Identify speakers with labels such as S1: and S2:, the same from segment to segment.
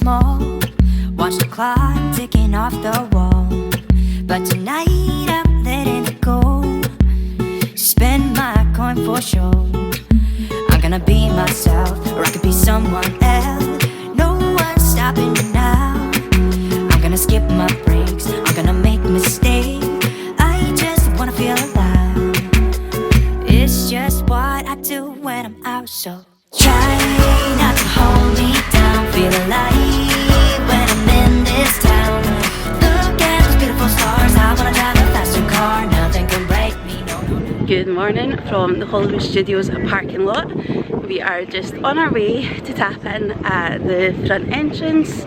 S1: small. Watch the clock ticking off the wall. But tonight I'm letting it go. Spend my coin for sure. I'm gonna be myself, or I could be someone else. No one's stopping me now. I'm gonna skip my breaks, I'm gonna make mistakes. I just wanna feel alive. It's just what I do when I'm out, so try not to hold me down. Feel alive when I'm in this town. Look at those beautiful stars. I wanna drive a faster car. Nothing can break me, no, no, no.
S2: Good morning from the Hollywood Studios parking lot. We are just on our way to tap in at the front entrance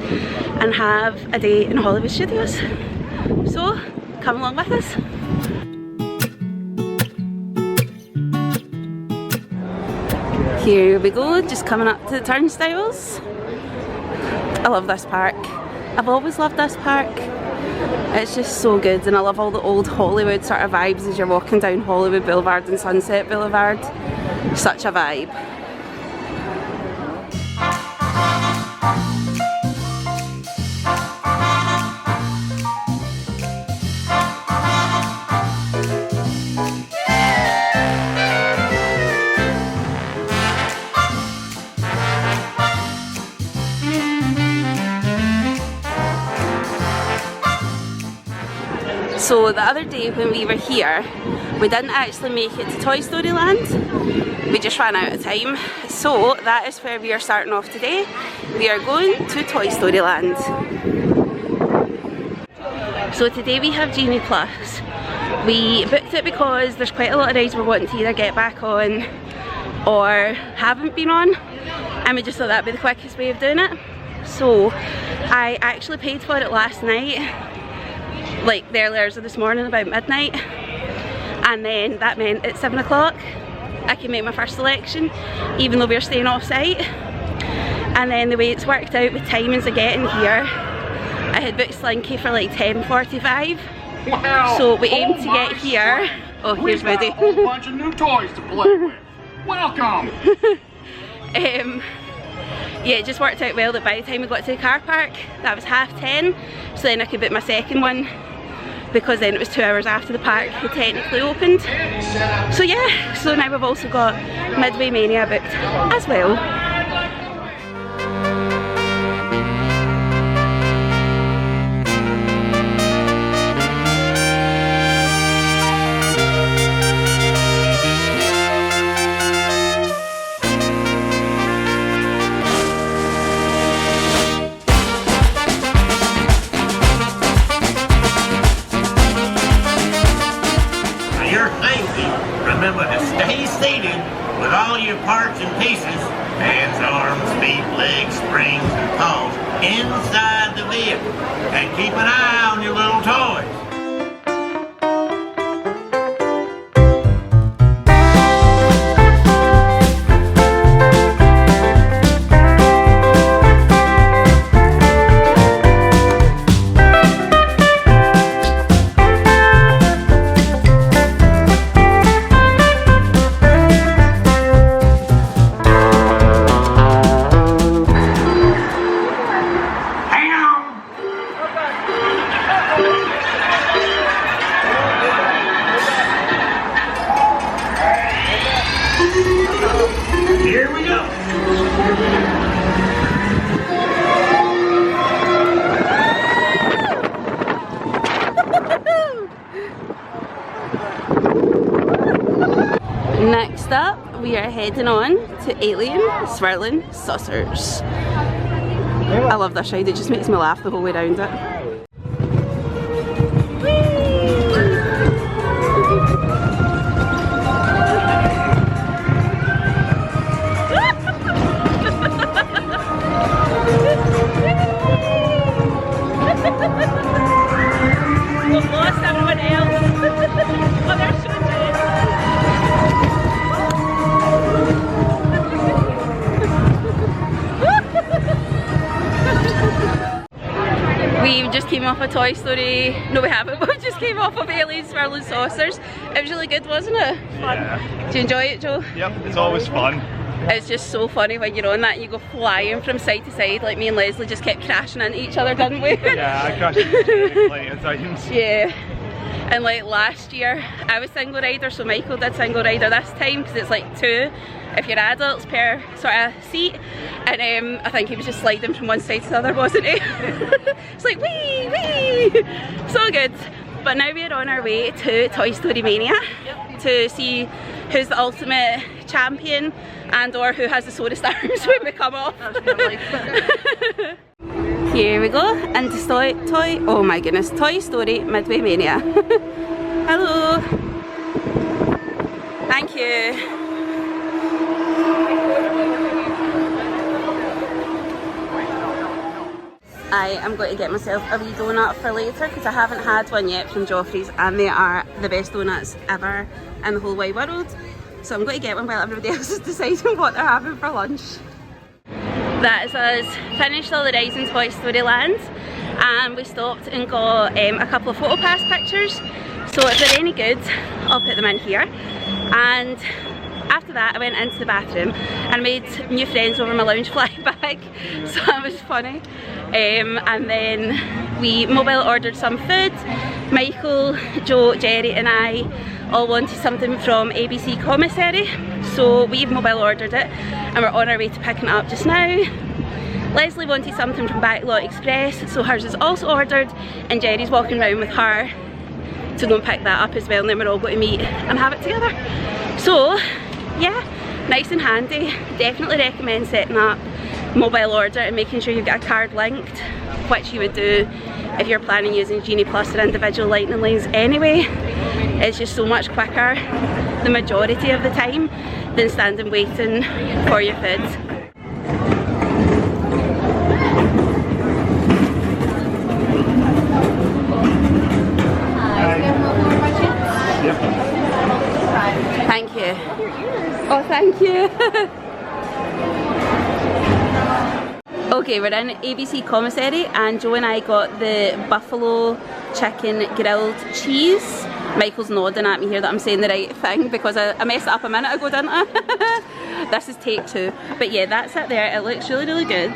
S2: and have a day in Hollywood Studios. So come along with us. Here we go, just coming up to the turnstiles. I love this park. I've always loved this park. It's just so good, and I love all the old Hollywood sort of vibes as you're walking down Hollywood Boulevard and Sunset Boulevard. Such a vibe. So the other day when we were here, we didn't actually make it to Toy Story Land. We just ran out of time. So that is where we are starting off today. We are going to Toy Story Land. So today we have Genie Plus. We booked it because there's quite a lot of rides we're wanting to either get back on or haven't been on. And we just thought that'd be the quickest way of doing it. So I actually paid for it last night. Like the early hours of this morning, about midnight, and then that meant at 7 o'clock I can make my first selection even though we're staying off site. And then the way it's worked out with timings of getting here, I had booked Slinky for like 10:45.
S3: Wow.
S2: So we aim to get here. Oh, here's Woody.
S3: A whole bunch of new toys to play with. Welcome.
S2: Yeah, it just worked out well that by the time we got to the car park, that was 10:30, so then I could book my second one, because then it was 2 hours after the park had technically opened. So yeah, so now we've also got Midway Mania booked as well.
S4: Remember to stay seated with all your parts and pieces, hands, arms, feet, legs, springs, and paws, inside the vehicle. And keep an eye on your little toys. Here we go.
S2: Next up, we are heading on to Alien Swirling Saucers. I love this ride, it just makes me laugh the whole way around it. We've lost everyone else. Oh, they're so We just came off a Toy Story, no we haven't, but we just came off of Alien Swirling Saucers. It was really good, wasn't it?
S5: Yeah.
S2: Did you enjoy it, Joe?
S5: Yep, it's always fun.
S2: It's just so funny when you're on that and you go flying from side to side. Like me and Leslie just kept crashing into each other, didn't we?
S5: Yeah, I crashed into Jerry plenty of times.
S2: Yeah. And like last year, I was single rider, so Michael did single rider this time because it's like 2 if you're adults per sort of seat. And I think he was just sliding from one side to the other, wasn't he? It's like wee, wee! So good. But now we're on our way to Toy Story Mania to see who's the ultimate champion and or who has the sorest arms when we come off. Here we go into oh my goodness, Toy Story Midway Mania. Hello. Thank you. I am going to get myself a wee donut for later because I haven't had one yet from Joffrey's and they are the best donuts ever in the whole wide world. So I'm going to get one while everybody else is deciding what they're having for lunch. That is us finished all the rides in Toy Story Land and we stopped and got a couple of photo pass pictures. So if they're any good, I'll put them in here. And after that I went into the bathroom and made new friends over my lounge fly bag, so that was funny. And then we mobile ordered some food. Michael, Joe, Jerry and I all wanted something from ABC Commissary, so we've mobile ordered it and we're on our way to picking it up just now. Leslie wanted something from Backlot Express, so hers is also ordered and Jerry's walking around with her to go and pick that up as well, and then we're all going to meet and have it together. So yeah, nice and handy. Definitely recommend setting up mobile order and making sure you've got a card linked, which you would do if you're planning using Genie Plus or individual lightning lanes anyway. It's just so much quicker the majority of the time than standing waiting for your food. Thank you. Oh, thank you. Okay, we're in ABC Commissary and Joe and I got the buffalo chicken grilled cheese. Michael's nodding at me here that I'm saying the right thing because I messed it up a minute ago, didn't I? This is take 2. But yeah, that's it there. It looks really, really good.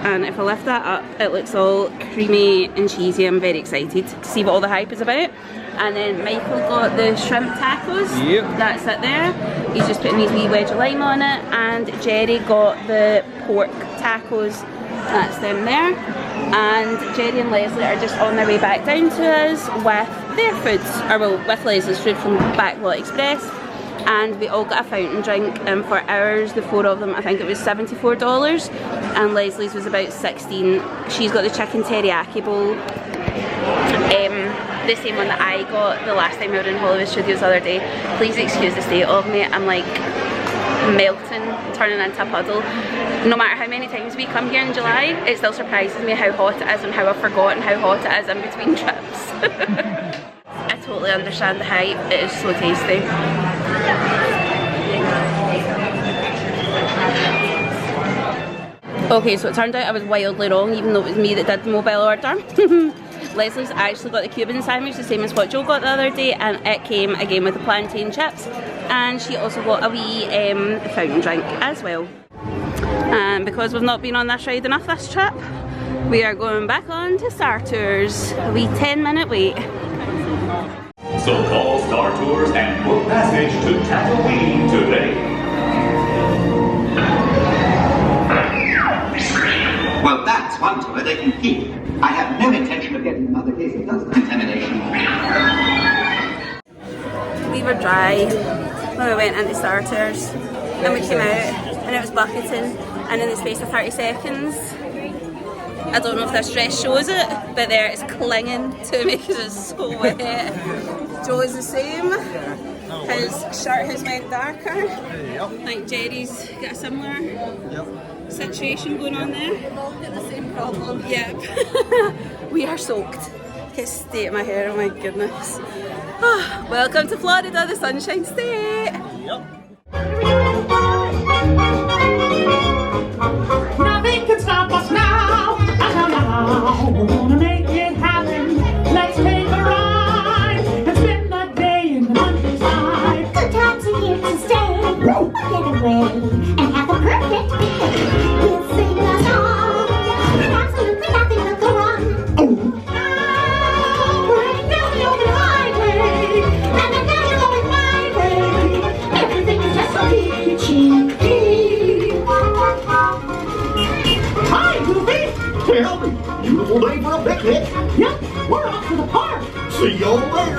S2: And if I lift that up, it looks all creamy and cheesy. I'm very excited to see what all the hype is about. And then Michael got the shrimp tacos. Yep. That's it there. He's just putting his wee wedge of lime on it. And Jerry got the pork tacos. That's them there. And Jerry and Leslie are just on their way back down to us with their foods, or well, with Leslie's food from Backlot Express. And we all got a fountain drink, and for ours, the 4 of them, I think it was $74, and Leslie's was about 16. She's got the chicken teriyaki bowl, the same one that I got the last time we were in Hollywood Studios the other day. Please excuse the state of me, I'm like melting, turning into a puddle. No matter how many times we come here in July, it still surprises me how hot it is and how I've forgotten how hot it is in between trips. I totally understand the hype, it is so tasty. Okay, so it turned out I was wildly wrong, even though it was me that did the mobile order. Leslie's actually got the Cuban sandwich, the same as what Joe got the other day, and it came again with the plantain chips, and she also got a wee fountain drink as well. And because we've not been on this ride enough this trip, we are going back on to Star Tours. A wee 10-minute wait.
S6: So call Star Tours and book passage to Tatooine today.
S7: Well, that's one tour they can keep. I have no intention of getting another case of dust contamination.
S2: We were dry when we went into Star Tours, and we came out and it was bucketing, and in the space of 30 seconds, I don't know if this dress shows it, but there it's clinging to me because it's so wet. Joe is the same. His shirt has went darker. I think Jerry's got a similar situation going on there. We've all got the same problem. Yep. We are soaked. Look at the state of my hair, oh my goodness. Oh, welcome to Florida, the Sunshine State.
S8: Nothing can stop us now. We're gonna make it happen. Let's take a ride and spend the day in the countryside. Good times are here to stay. Let's get away and have a perfect day. We'll sing a song, and absolutely nothing will go wrong. Oh. We're heading down the open highway, and the girls are going my way. Everything is just so peachy. Hi, Goofy.
S7: Tell me, beautiful day for a picnic.
S8: Yep, we're off to the park.
S7: See you over there.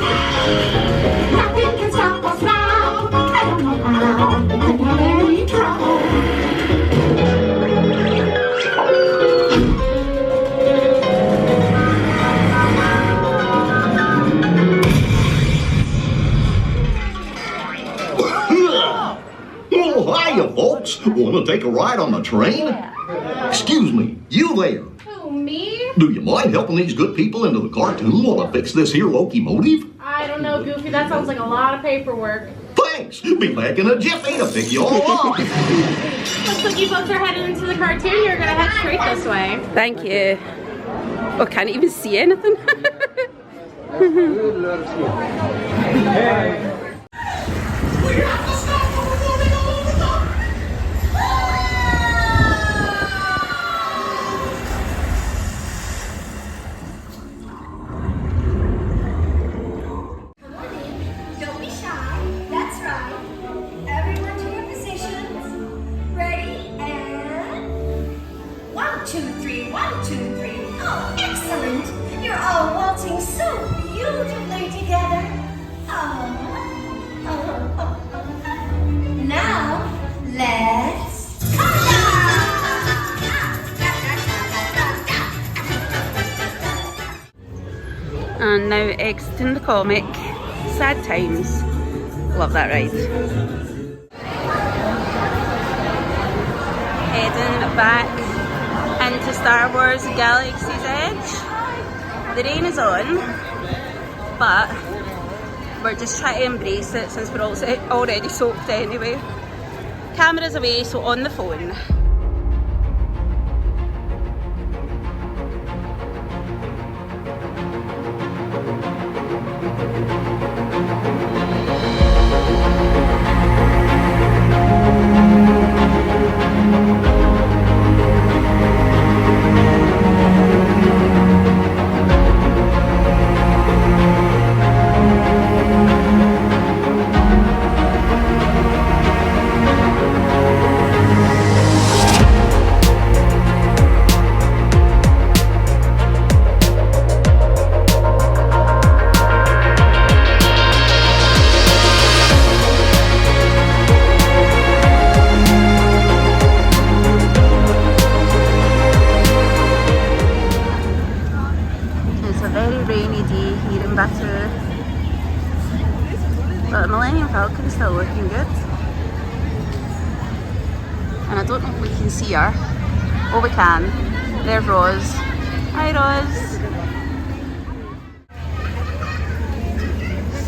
S8: Nothing can stop us now. I don't know how, but not any trouble.
S7: Oh, hiya, folks. Want to take a ride on the train? Excuse me, you there.
S9: Who, me?
S7: Do you mind helping these good people into the cartoon while I fix this here locomotive?
S9: I don't know, Goofy. That sounds like a lot of paperwork.
S7: Thanks. Be back in a jiffy to pick you all up.
S9: Looks like you folks are headed into the cartoon. You're gonna head straight this way.
S2: Thank you. Oh, can't even see anything.
S1: Don't be shy. That's right. Everyone to your positions. Ready and 1, 2, 3. 1, 2, 3. Oh, excellent! You're all waltzing so beautifully together. Now let's
S2: And now exiting the comic. Sad times. Love that ride. Heading back into Star Wars Galaxy's Edge. The rain is on, but we're just trying to embrace it since we're also already soaked anyway. Camera's away, so on the phone. But the Millennium Falcon is still looking good. And I don't know if we can see her. Oh, we can. There's Rose. Hi, Rose.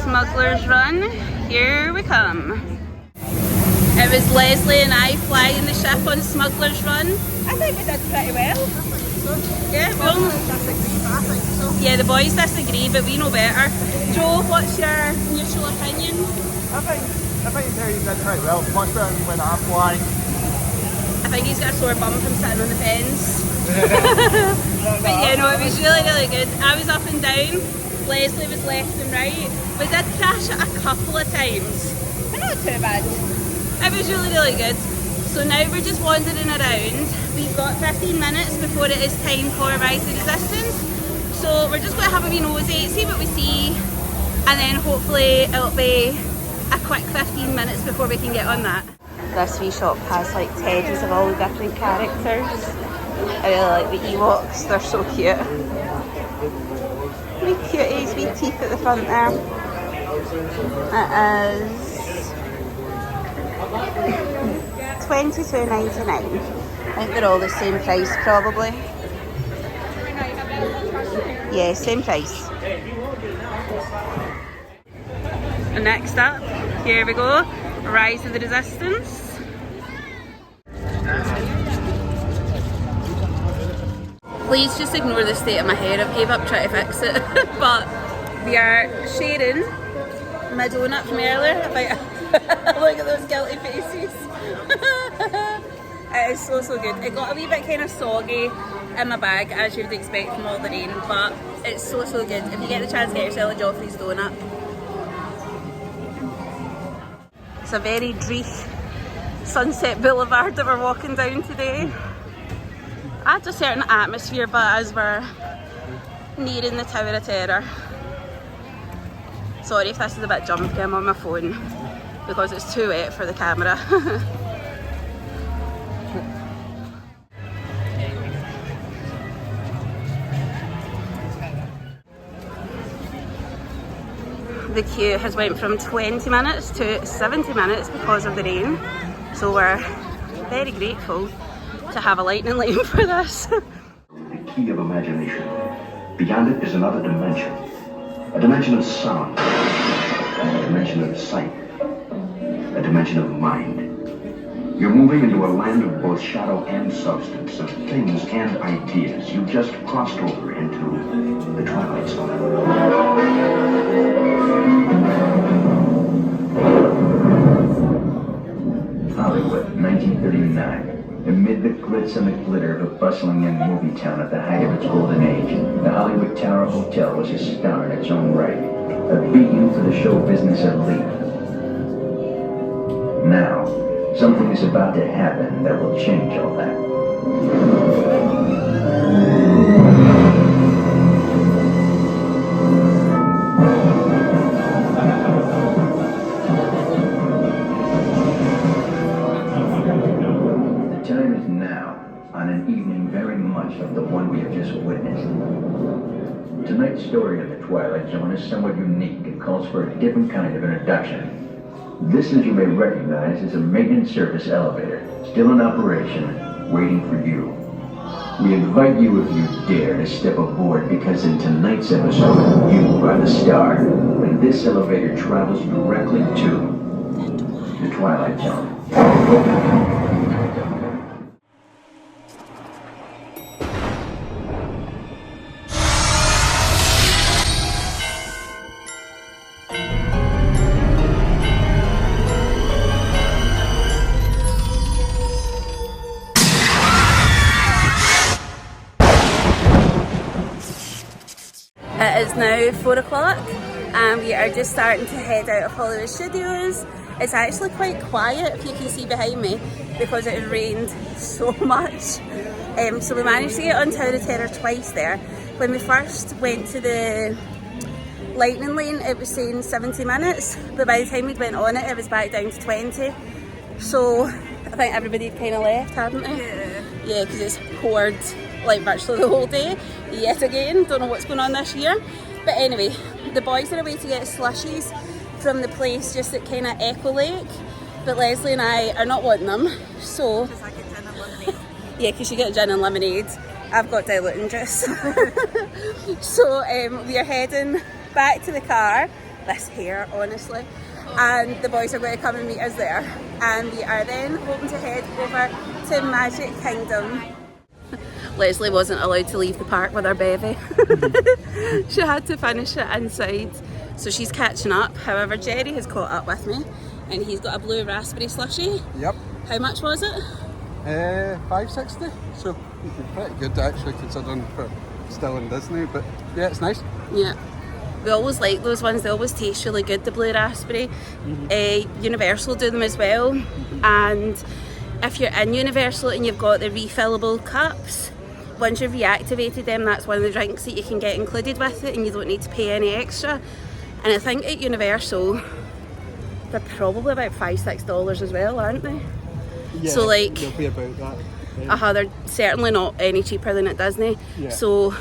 S2: Smuggler's Run. Here we come. It was Leslie and I flying the ship on Smuggler's Run. I think we did pretty well. Yeah, yeah, the boys disagree, but we know better. Joe, what's your neutral opinion?
S5: I think Terry did pretty well. Much better than when I'm flying.
S2: I think he's got a sore bum from sitting on the fence. But yeah, no, it was really, really good. I was up and down. Leslie was left and right. We did crash it a couple of times, but not too bad. It was really, really good. So now we're just wandering around. We've got 15 minutes before it is time for Rise of the Resistance. So we're just going to have a wee nosy, see what we see, and then hopefully it'll be a quick 15 minutes before we can get on that. This wee shop has like teddies of all the different characters. I really like the Ewoks, they're so cute. Wee cuties, wee teeth at the front there. It is $22.99. I think they're all the same price probably. Yeah, same price. And next up, here we go, Rise of the Resistance. Please just ignore the state of my hair, I've gave up trying to fix it. But we are sharing my donut from earlier. Look at those guilty faces. It is so good. It got a wee bit kind of soggy in my bag, as you'd expect from all the rain, but it's so good. If you get the chance, get yourself a Joffrey's donut. It's a very dreich Sunset Boulevard that we're walking down today. Adds a certain atmosphere, but as we're nearing the Tower of Terror. Sorry if this is a bit jumpy, I'm on my phone because it's too wet for the camera. The queue has went from 20 minutes to 70 minutes because of the rain, so we're very grateful to have a lightning lane for this.
S10: The key of imagination. Beyond it is another dimension. A dimension of sound. A dimension of sight. A dimension of mind. You're moving into a land of both shadow and substance, of things and ideas. You just crossed over into the Twilight Zone. Hollywood, 1939. Amid the glitz and the glitter of a bustling young movie town at the height of its golden age, the Hollywood Tower Hotel was a star in its own right, a beacon for the show business elite. Now, something is about to happen that will change all that. Of the one we have just witnessed. Tonight's story of the Twilight Zone is somewhat unique and calls for a different kind of introduction. This, as you may recognize, is a maintenance service elevator, still in operation, waiting for you. We invite you, if you dare, to step aboard, because in tonight's episode, you are the star, when this elevator travels directly to the Twilight Zone.
S2: It is now 4 o'clock and we are just starting to head out of Hollywood Studios. It's actually quite quiet, if you can see behind me, because it has rained so much. So we managed to get on Tower of Terror twice there. When we first went to the lightning lane, it was saying 70 minutes, but by the time we went on it, it was back down to 20. So I think everybody kind of left, hadn't they? Yeah, because it's poured like virtually the whole day yet again. Don't know what's going on this year, but anyway, the boys are away to get slushies from the place just at kind of Echo Lake, but Leslie and I are not wanting them, so because I get gin and lemonade. Yeah, because you get gin and lemonade, I've got diluting juice. So we are heading back to the car. This hair, honestly. And the boys are going to come and meet us there, and we are then hoping to head over to Magic Kingdom. Leslie wasn't allowed to leave the park with her bevy. She had to finish it inside, so she's catching up. However, Jerry has caught up with me and he's got a blue raspberry slushie. Yep. How much was it?
S5: $5.60, so pretty good actually, considering we're still in Disney, but yeah, it's nice.
S2: Yeah. We always like those ones, they always taste really good, the blue raspberry. Universal do them as well, and if you're in Universal and you've got the refillable cups, once you've reactivated them, that's one of the drinks that you can get included with it and you don't need to pay any extra. And I think at Universal they're probably about $5-6 as well, aren't they?
S5: Yeah,
S2: so like
S5: they'll be about that. Yeah.
S2: They're certainly not any cheaper than at Disney.
S5: Yeah.
S2: So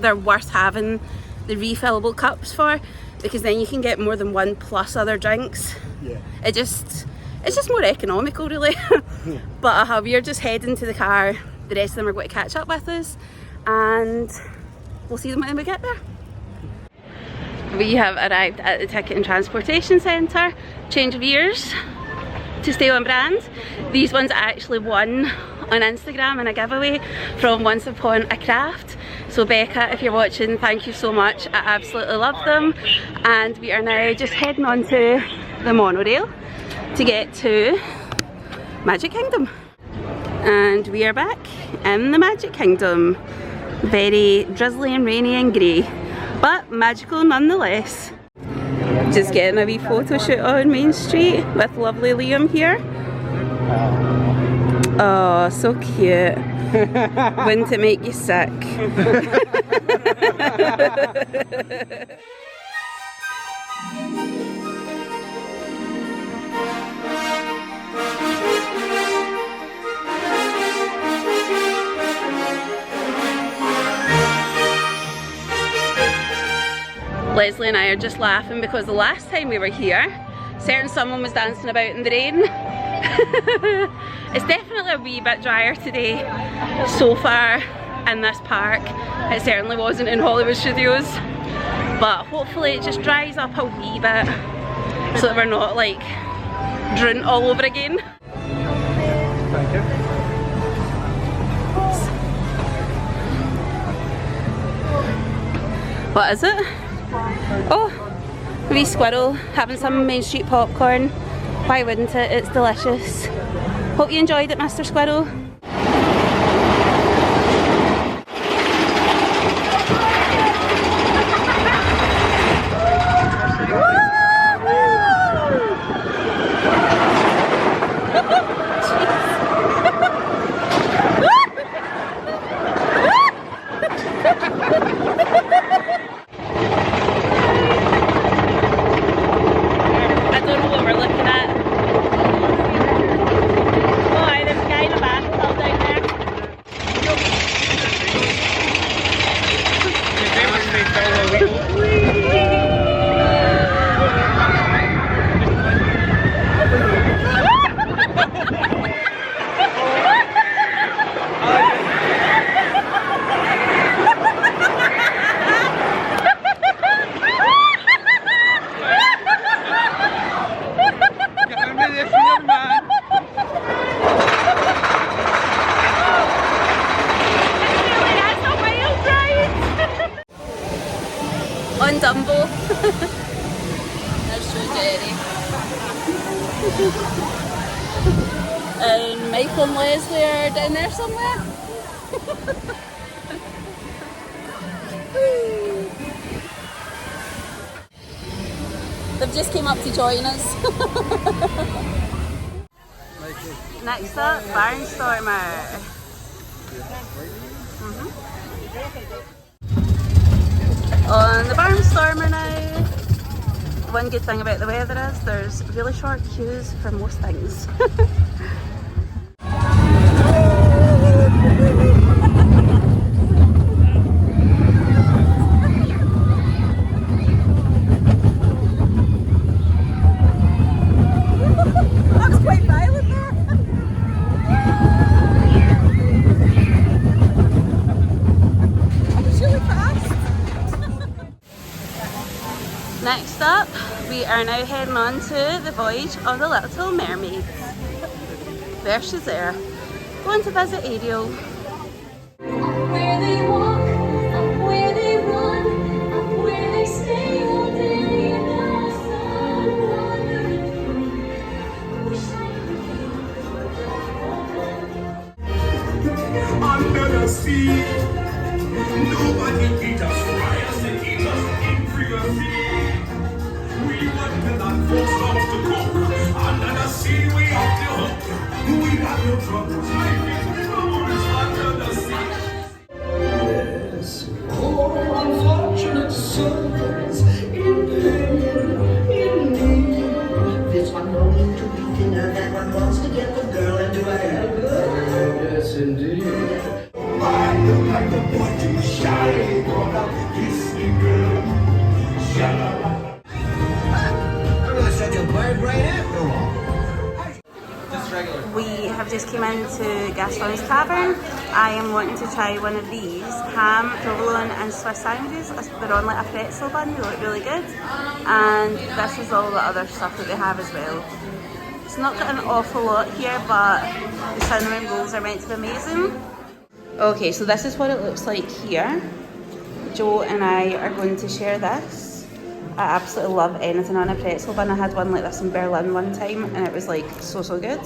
S2: they're worth having the refillable cups for, because then you can get more than one plus other drinks.
S5: Yeah.
S2: It's just more economical, really.
S5: Yeah.
S2: But we're just heading to the car. The rest of them are going to catch up with us, and we'll see them when we get there. We have arrived at the Ticket and Transportation Centre. Change of ears to stay on brand. These ones actually won on Instagram in a giveaway from Once Upon a Craft. So Becca, if you're watching, thank you so much. I absolutely love them. And we are now just heading on to the monorail. to get to Magic Kingdom. And we are back in the Magic Kingdom. Very drizzly and rainy and grey, but magical nonetheless. Just getting a wee photo shoot on Main Street with lovely Liam here. Oh, so cute. Wouldn't it make you sick? Leslie and I are just laughing because the last time we were here, certain someone was dancing about in the rain. It's definitely a wee bit drier today so far in this park. It certainly wasn't in Hollywood Studios, but hopefully it just dries up a wee bit so that we're not like drowned all over again.
S5: Thank you.
S2: What is it? Oh, a wee squirrel having some Main Street popcorn. Why wouldn't it? It's delicious. Hope you enjoyed it, Mr. Squirrel. On Dumbo. That's so Jerry. And Michael and Leslie are down there somewhere. They've just came up to join us. Next up, Barnstormer. On the Barnstormer now. One good thing about the weather is there's really short queues for most things. Next up, we are now heading on to the voyage of the Little Mermaid. There she's there, going to visit Ariel.
S8: Where they walk, up where they run, up where they stay all day in the sun, wandering through. Wish I could
S11: under the sea. Nobody beat us, fry us, and eat us in free. We want to not force off to cook. Under the sea, we off the hook. We got no troubles. Life is glorious under the sea. Yes, oh, unfortunate souls in pain, in need. This one longing to be dinner, that one wants to get the girl into a helper. Yes, indeed. I look like the boy too shy for a kissing girl. Shut up.
S2: We have just came into Gaston's Tavern. I am wanting to try one of these ham, provolone and Swiss sandwiches. They're on like a pretzel bun, they look really good. And this is all the other stuff that they have as well. It's not got an awful lot here, but the cinnamon rolls are meant to be amazing. Okay, so this is what it looks like here. Joe and I are going to share this. I absolutely love anything on a pretzel bun. I had one like this in Berlin one time and it was like so good.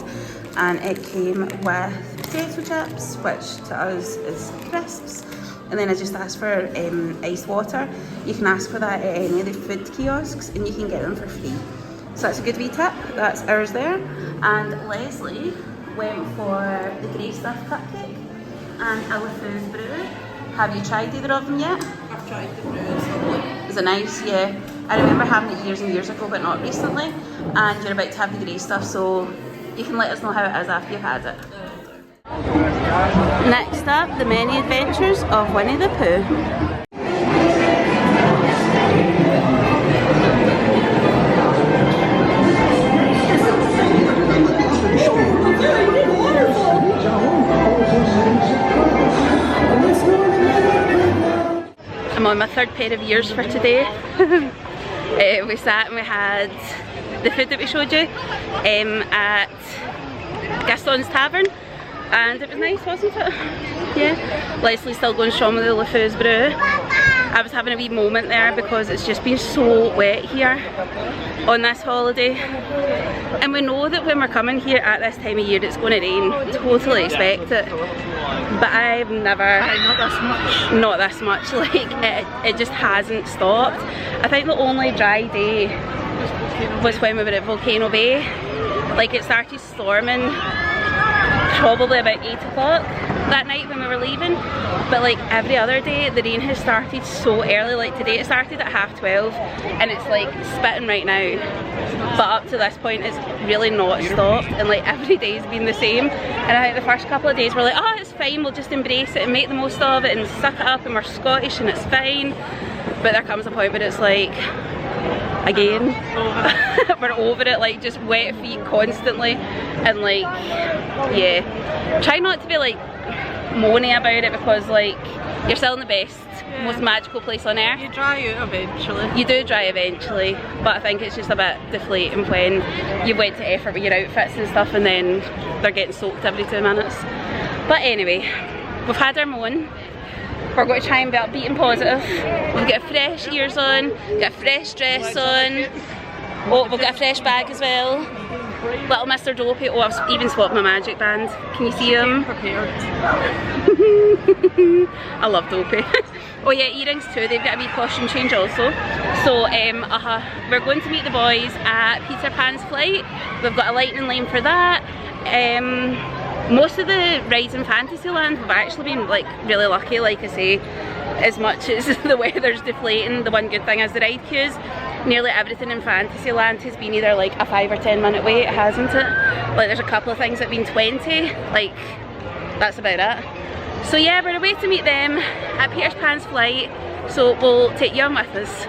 S2: And it came with potato chips, which to us is crisps. And then I just asked for iced water. You can ask for that at any of the food kiosks and you can get them for free. So that's a good wee tip. That's ours there. And Leslie went for the grey stuff cupcake and a LeFou's brew. Have you tried either of them yet?
S9: I've tried the brews.
S2: Is it nice? Yeah. I remember having it years and years ago, but not recently. And you're about to have the grey stuff, so you can let us know how it is after you've had it. Next up, the many adventures of Winnie the Pooh. I'm on my third pair of ears for today. We sat and we had the food that we showed you at Gaston's Tavern and it was nice, wasn't it? Yeah. Leslie's still going strong with the LeFou's brew. I was having a wee moment there because it's just been so wet here on this holiday. And we know that when we're coming here at this time of year it's going to rain. Totally expect it. But I've never... Not this much. Like, it just hasn't stopped. I think the only dry day was when we were at Volcano Bay. Like, it started storming probably about 8 o'clock that night when we were leaving, but like every other day the rain has started so early. Like today it started at 12:30 and it's like spitting right now, but up to this point it's really not stopped and like every day's been the same. And I think the first couple of days we're like, oh it's fine, we'll just embrace it and make the most of it and suck it up and we're Scottish and it's fine. But there comes a point where it's like, again, we're over it, like just wet feet constantly and like, yeah, try not to be like moaning about it because like you're still in the best, most magical place on earth.
S9: You dry out eventually.
S2: You do dry eventually, but I think it's just a bit deflating when you went to effort with your outfits and stuff and then they're getting soaked every 2 minutes. But anyway, we've had our moan. We're going to try and be upbeat and positive. We've got fresh ears on, got a fresh dress on. Oh, we've got a fresh bag as well. Little Mr. Dopey. Oh, I've even swapped my magic band. Can you see him? I love Dopey. Oh yeah, earrings too. They've got a wee costume change also. So we're going to meet the boys at Peter Pan's flight. We've got a lightning lane for that. Most of the rides in Fantasyland we've actually been like really lucky, like I say, as much as the weather's deflating. The one good thing is the ride queues. Nearly everything in Fantasyland has been either like a 5 or 10 minute wait, hasn't it? Like there's a couple of things that have been 20, like that's about it. So yeah, we're away to meet them at Peter Pan's flight, so we'll take you on with us.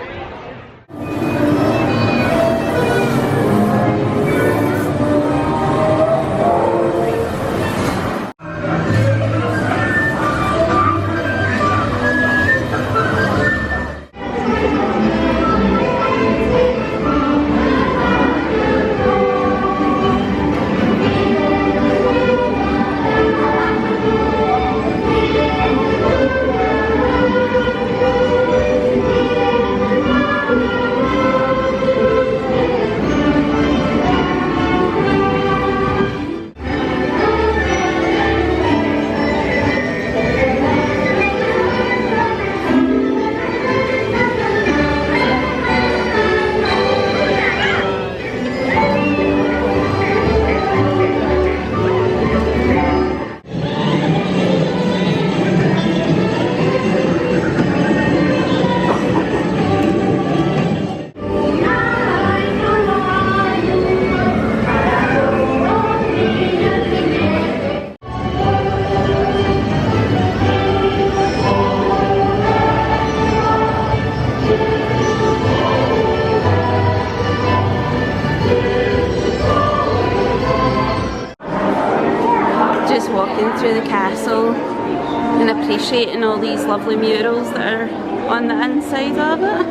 S2: Through the castle and appreciating all these lovely murals that are on the inside of it.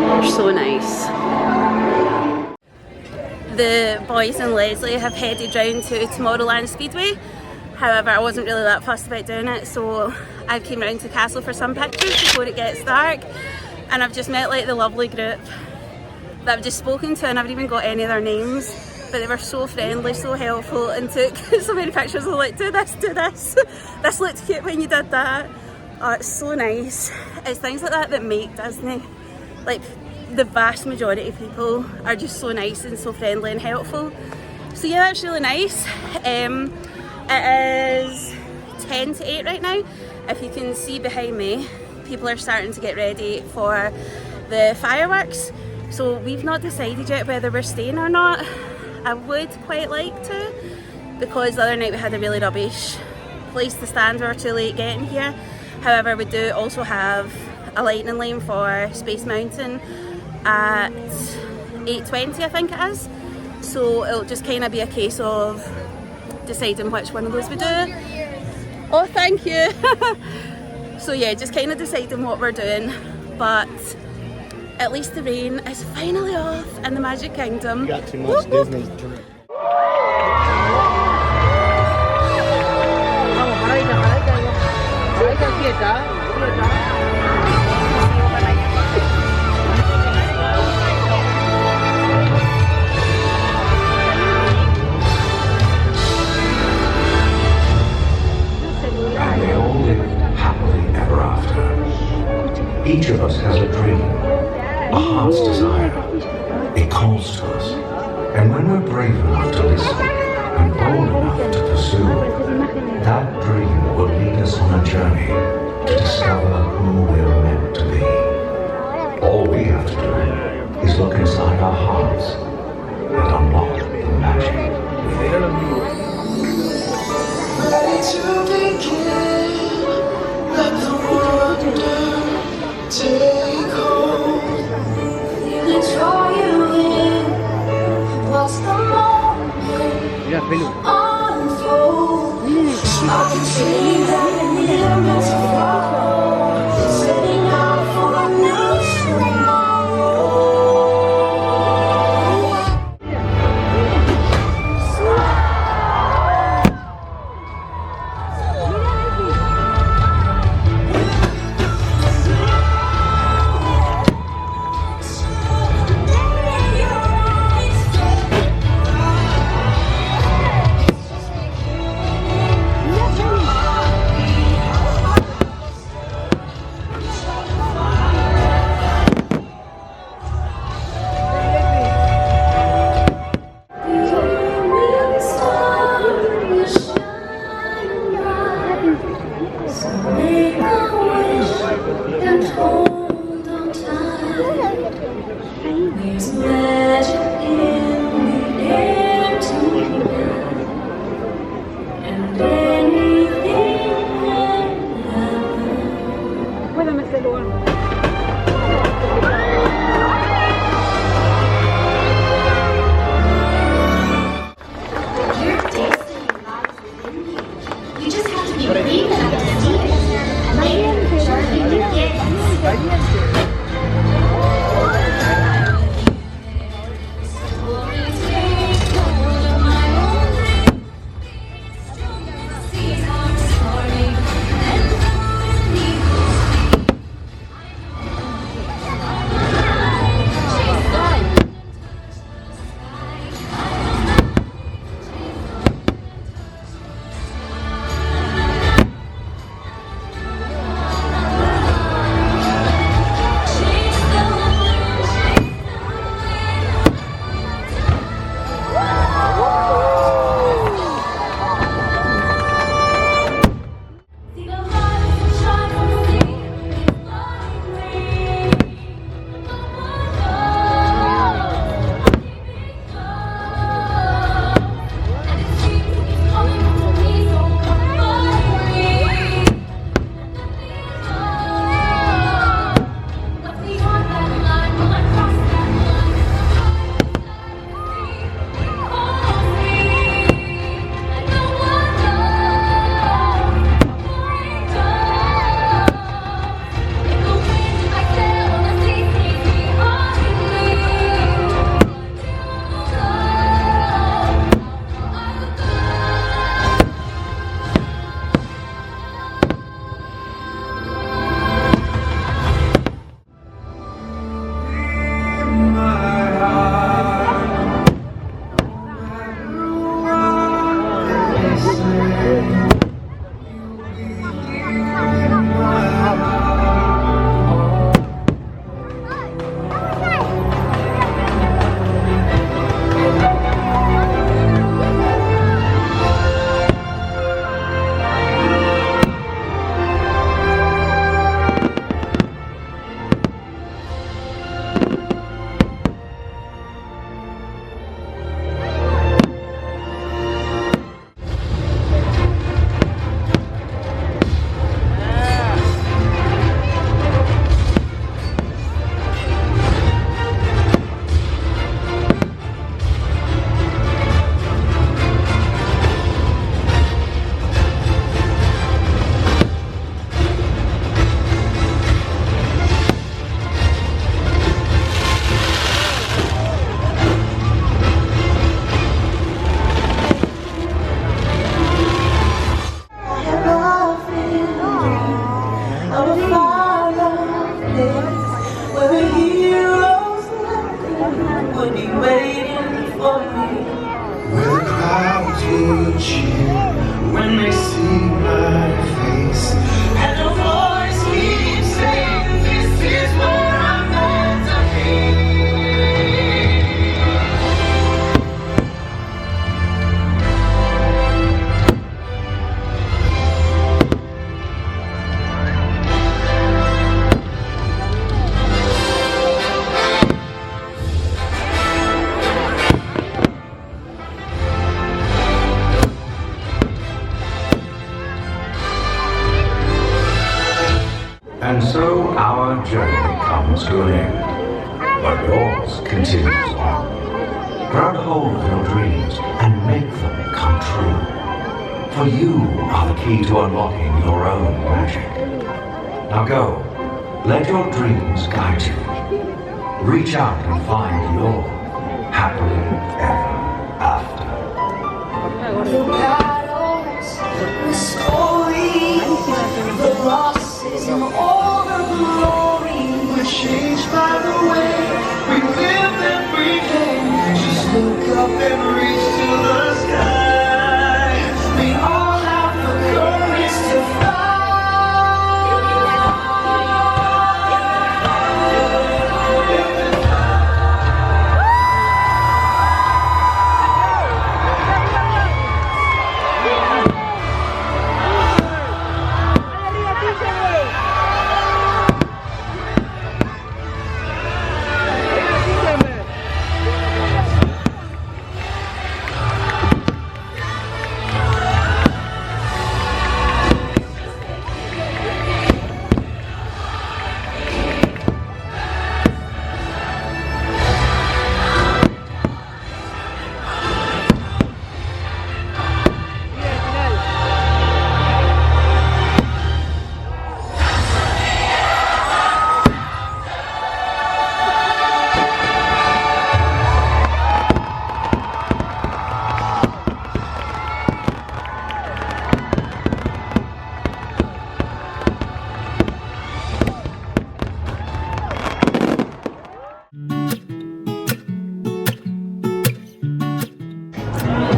S2: They're so nice. The boys and Leslie have headed round to Tomorrowland Speedway However, I wasn't really that fussed about doing it, so I came round to the castle for some pictures before it gets dark, and I've just met like the lovely group that I've just spoken to, and I haven't even got any of their names, but they were so friendly, so helpful, and took so many pictures of like, do this, this looked cute when you did that. Oh, it's so nice. It's things like that that make Disney, like the vast majority of people are just so nice and so friendly and helpful. So yeah, that's really nice. It is 10 to 8 right now. If you can see behind me, people are starting to get ready for the fireworks. So we've not decided yet whether we're staying or not. I would quite like to, because the other night we had a really rubbish place to stand. We were too late getting here. However, we do also have a lightning lane for Space Mountain at 8:20, I think it is. So it'll just kind of be a case of deciding which one of those we do. Oh, thank you. So yeah, just kind of deciding what we're doing, but at least the rain is finally off in the Magic Kingdom.
S12: You got too much Disney to drink.
S13: And they all lived happily ever after. Each of us has a dream, a heart's desire. It calls to us. And when we're brave enough to listen and bold enough to pursue, that dream will lead us on a journey to discover who we're meant to be. All we have to do is look inside our hearts and unlock the magic within.
S11: Ready to begin, let the wonder take hold. Feelings draw you in, watch the moment unfold. I can see that we're meant to follow, setting out for a new tomorrow. would be waiting for me. Where the crowds would cheer when they see my face, and a voice keeps saying, this is where I'm meant to be.
S13: And so our journey comes to an end, but yours continues on. Grab hold of your dreams and make them come true. For you are the key to unlocking your own magic. Now go, let your dreams guide you. Reach out and find your happily ever after.
S11: The battles, the story, the losses and all the glory were changed by the way we live every day. Just look up and reach to the sky. We all have the courage to fly.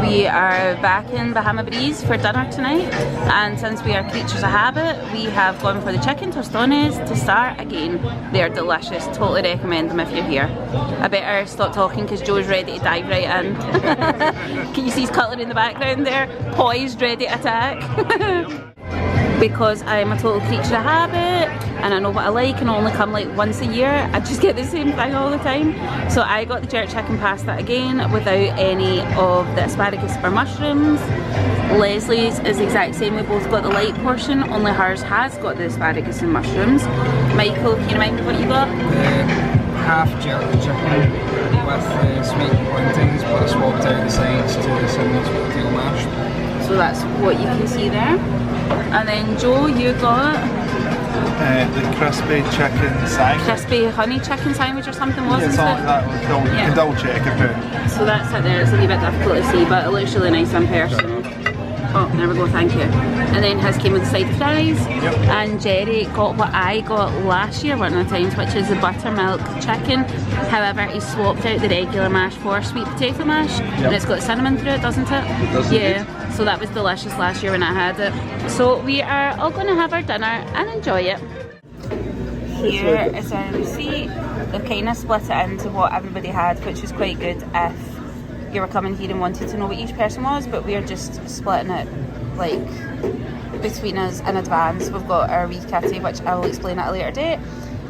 S2: We are back in Bahama Breeze for dinner tonight, and since we are creatures of habit, we have gone for the chicken tostones to start again. They are delicious, totally recommend them if you're here. I better stop talking because Joe's ready to dive right in. Can you see his cutlery in the background there? Poised, ready to attack. Because I'm a total creature of habit and I know what I like and I only come like once a year, I just get the same thing all the time. So I got the jerk chicken pasta again without any of the asparagus or mushrooms. Leslie's is the exact same, we both got the light portion, only hers has got the asparagus and mushrooms. Michael, can you remind me what you got?
S14: Half jerk chicken with sweet plantains, but I swapped out the sides to the cinnamon sweet potato mash.
S2: So that's what you can see there. And then Joe, you got
S15: the crispy chicken sandwich.
S2: Crispy honey chicken sandwich or something, wasn't it?
S15: Something like that. You can double check it.
S2: So that's it there. It's a wee bit difficult to see, but it looks really nice in person. Oh, there we go, thank you. And then his came with a side of fries.
S15: Yep.
S2: And Jerry got what I got last year one of the times, which is the buttermilk chicken. However, he swapped out the regular mash for sweet potato mash.
S15: Yep.
S2: And it's got cinnamon through it, doesn't it?
S15: It does.
S2: Yeah. So that was delicious last year when I had it. So we are all going to have our dinner and enjoy it. Here is our receipt. They've kind of split it into what everybody had, which was quite good if you were coming here and wanted to know what each person was, but we are just splitting it like between us in advance. We've got our wee kitty, which I will explain at a later date,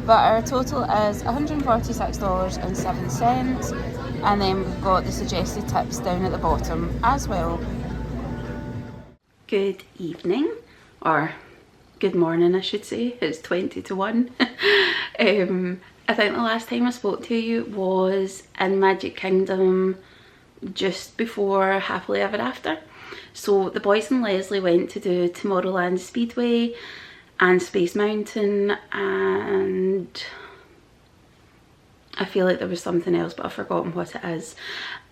S2: but our total is $146.07, and then we've got the suggested tips down at the bottom as well. Good evening, or good morning I should say, it's 20 to 1. I think the last time I spoke to you was in Magic Kingdom just before Happily Ever After. So the boys and Leslie went to do Tomorrowland Speedway and Space Mountain, and I feel like there was something else but I've forgotten what it is.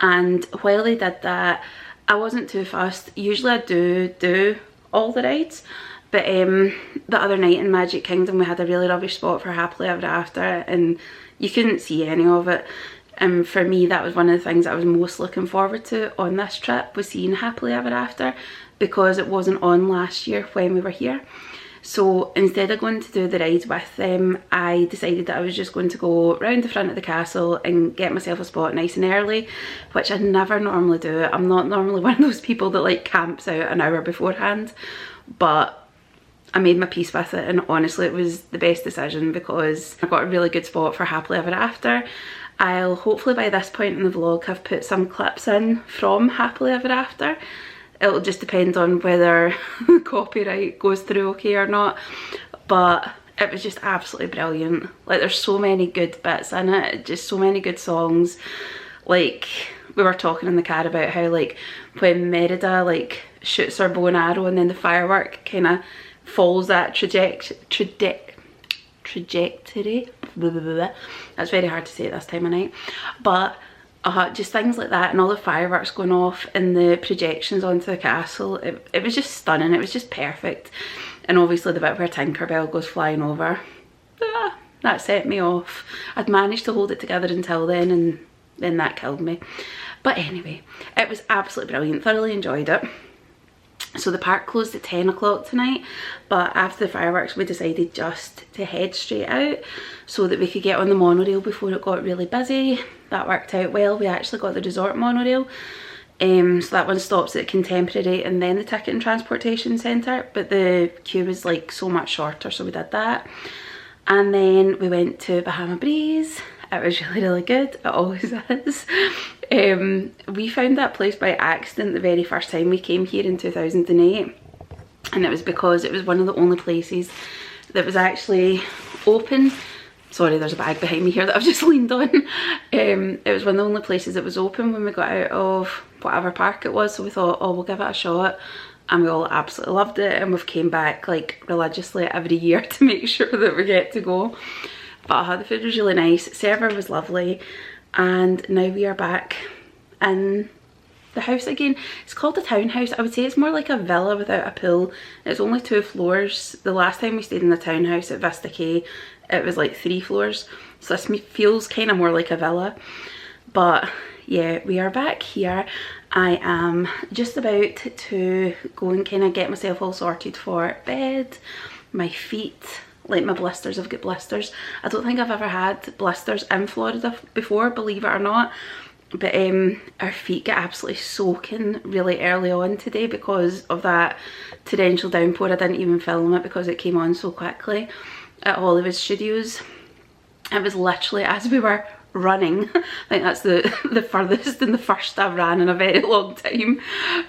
S2: And while they did that, I wasn't too fussed. Usually I do all the rides, but the other night in Magic Kingdom we had a really rubbish spot for Happily Ever After and you couldn't see any of it. And for me, that was one of the things I was most looking forward to on this trip, was seeing Happily Ever After, because it wasn't on last year when we were here. So instead of going to do the ride with them, I decided that I was just going to go round the front of the castle and get myself a spot nice and early, which I never normally do. I'm not normally one of those people that like camps out an hour beforehand, but I made my peace with it, and honestly it was the best decision because I got a really good spot for Happily Ever After. I'll hopefully by this point in the vlog have put some clips in from Happily Ever After. It'll just depend on whether copyright goes through okay or not, but it was just absolutely brilliant. Like, there's so many good bits in it, just so many good songs. Like, we were talking in the car about how, like, when Merida like shoots her bow and arrow and then the firework kind of follows that trajectory. Blah, blah, blah, blah. That's very hard to say at this time of night, but just things like that, and all the fireworks going off and the projections onto the castle, it was just stunning. It was just perfect. And obviously the bit where Tinkerbell goes flying over, that set me off. I'd managed to hold it together until then, and then that killed me. But anyway, it was absolutely brilliant. Thoroughly enjoyed it. So the park closed at 10 o'clock tonight, but after the fireworks we decided just to head straight out so that we could get on the monorail before it got really busy. That worked out well. We actually got the resort monorail, so that one stops at Contemporary and then the Ticket and Transportation Centre, but the queue was like so much shorter, so we did that. And then we went to Bahama Breeze. It was really good, it always is. We found that place by accident the very first time we came here in 2008, and it was because it was one of the only places that was actually open. Sorry, there's a bag behind me here that I've just leaned on. It was one of the only places that was open when we got out of whatever park it was, so we thought, oh, we'll give it a shot, and we all absolutely loved it, and we've came back like religiously every year to make sure that we get to go. But the food was really nice, server was lovely, and now we are back in the house again. It's called the townhouse. I would say it's more like a villa without a pool. It's only 2 floors. The last time we stayed in the townhouse at Vista Cay, it was like 3 floors. So this feels kind of more like a villa. But yeah, we are back here. I am just about to go and kind of get myself all sorted for bed. My feet, like my blisters, I've got blisters. I don't think I've ever had blisters in Florida before, believe it or not. But our feet get absolutely soaking really early on today because of that torrential downpour. I didn't even film it because it came on so quickly at Hollywood Studios. It was literally as we were running, I think that's the furthest and the first I've ran in a very long time,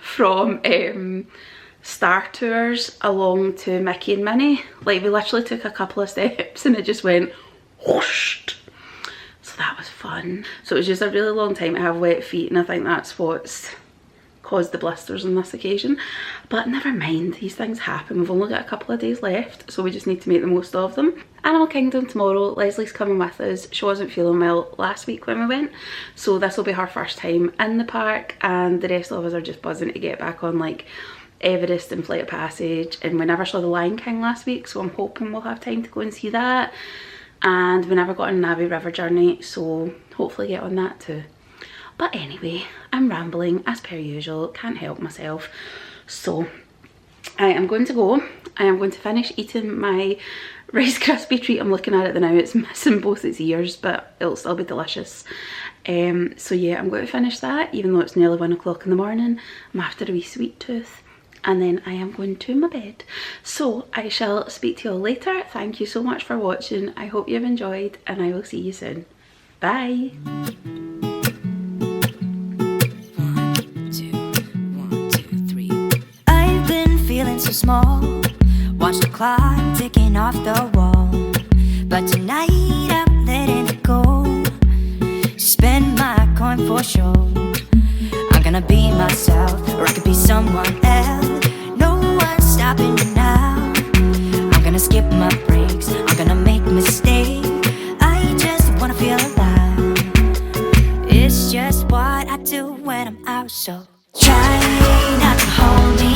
S2: from Star Tours along to Mickey and Minnie. Like, we literally took a couple of steps and it just went whoosh. So that was fun. So it was just a really long time to have wet feet, and I think that's what's caused the blisters on this occasion. But never mind, these things happen. We've only got a couple of days left, so we just need to make the most of them. Animal Kingdom tomorrow. Leslie's coming with us. She wasn't feeling well last week when we went, so this will be her first time in the park, and the rest of us are just buzzing to get back on like Everest and Flight of Passage, and we never saw the Lion King last week, so I'm hoping we'll have time to go and see that. And we never got on an Abbey River journey, so hopefully get on that too. But anyway, I'm rambling as per usual, can't help myself. So I am going to go. I am going to finish eating my Rice Krispie treat. I'm looking at it now, it's missing both its ears, but it'll still be delicious. So yeah, I'm going to finish that, even though it's nearly 1 o'clock in the morning. I'm after a wee sweet tooth. And then I am going to my bed. So I shall speak to you all later. Thank you so much for watching. I hope you've enjoyed, and I will see you soon. Bye.
S1: 1, 2, 1, 2, 3. I've been feeling so small. Watch the clock ticking off the wall. But tonight I'm letting it go. Spend my coin for sure. I'm gonna be myself, or I could be someone else. No one's stopping me now. I'm gonna skip my breaks, I'm gonna make mistakes. I just wanna feel alive. It's just what I do when I'm out, so try not to hold me